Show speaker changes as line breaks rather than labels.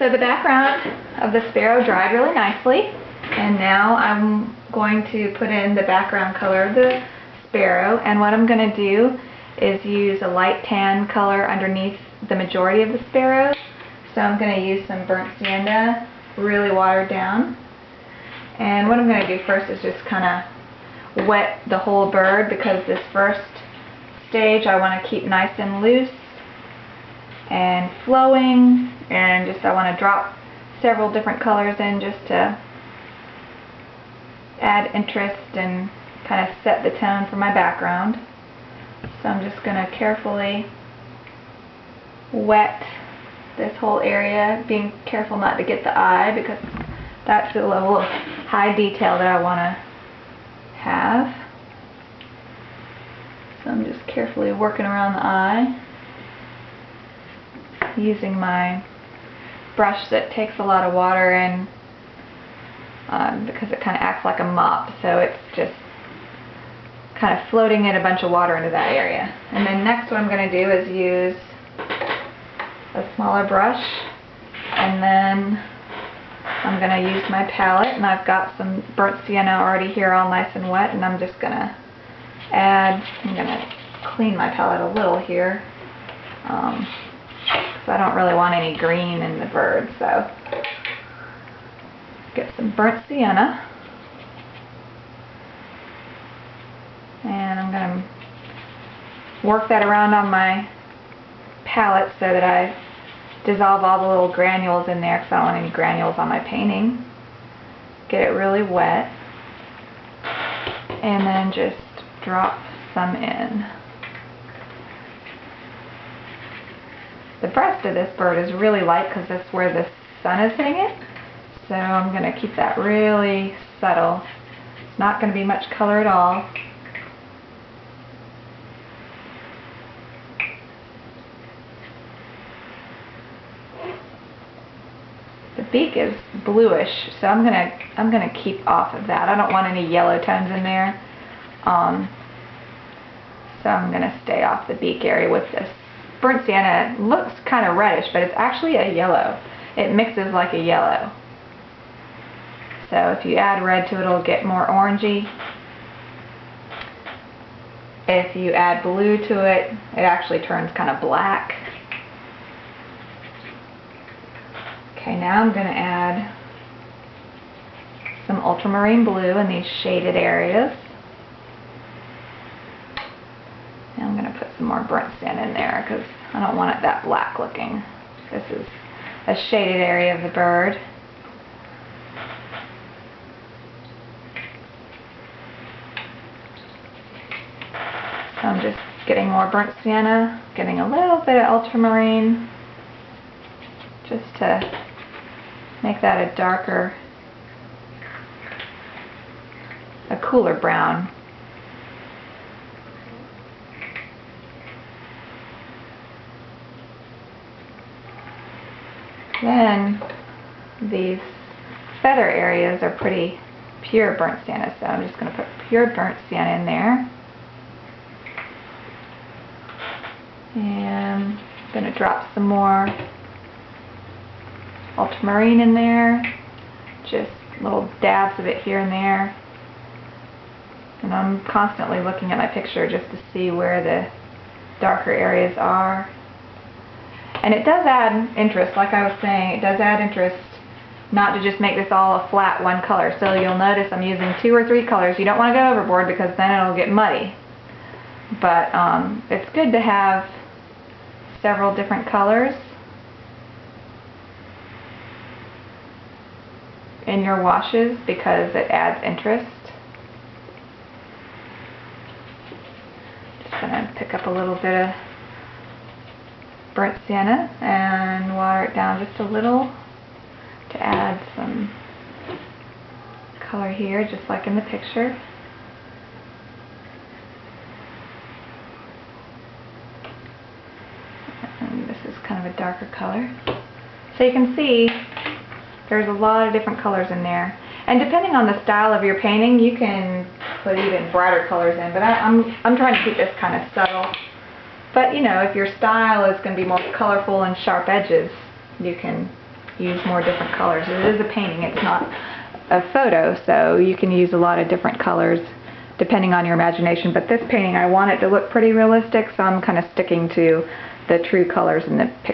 So the background of the sparrow dried really nicely, and now I'm going to put in the background color of the sparrow, and what I'm going to do is use a light tan color underneath the majority of the sparrows. So I'm going to use some burnt sienna, really watered down, and what I'm going to do first is just kind of wet the whole bird, because this first stage I want to keep nice and loose and flowing, and just I want to drop several different colors in just to add interest and kind of set the tone for my background. So I'm just going to carefully wet this whole area, being careful not to get the eye, because that's the level of high detail that I want to have. So I'm just carefully working around the eye, using my brush that takes a lot of water in, because it kind of acts like a mop, so it's just kind of floating in a bunch of water into that area. And then next what I'm going to do is use a smaller brush, and then I'm going to use my palette, and I've got some burnt sienna already here all nice and wet, and I'm just going to I'm going to clean my palette a little here, because I don't really want any green in the bird. So get some burnt sienna, and I'm going to work that around on my palette so that I dissolve all the little granules in there, because I don't want any granules on my painting. Get it really wet, and then just drop some in. The breast of this bird is really light because that's where the sun is hitting it, so I'm going to keep that really subtle. It's not going to be much color at all. The beak is bluish, so I'm gonna keep off of that. I don't want any yellow tones in there, so I'm gonna stay off the beak area with this. Burnt sienna looks kind of reddish, but it's actually a yellow. It mixes like a yellow. So if you add red to it, it'll get more orangey. If you add blue to it, it actually turns kind of black. Okay, now I'm going to add some ultramarine blue in these shaded areas. And I'm going to put some more burnt sienna in there because I don't want it that black looking. This is a shaded area of the bird. So I'm just getting more burnt sienna, getting a little bit of ultramarine, just to make that a darker, a cooler brown. Then these feather areas are pretty pure burnt sienna, so I'm just going to put pure burnt sienna in there. And I'm going to drop some more ultramarine in there, just little dabs of it here and there. And I'm constantly looking at my picture just to see where the darker areas are. And it does add interest, like I was saying, it does add interest not to just make this all a flat one color. So you'll notice I'm using 2 or 3 colors. You don't want to go overboard because then it'll get muddy. But it's good to have several different colors in your washes because it adds interest. Just going to pick up a little bit of burnt sienna and water it down just a little to add some color here, just like in the picture. And this is kind of a darker color. So you can see there's a lot of different colors in there. And depending on the style of your painting, you can put even brighter colors in. But I'm trying to keep this kind of subtle. But you know, if your style is going to be more colorful and sharp edges, you can use more different colors. It is a painting, it's not a photo, so you can use a lot of different colors depending on your imagination. But this painting, I want it to look pretty realistic, so I'm kind of sticking to the true colors in the picture.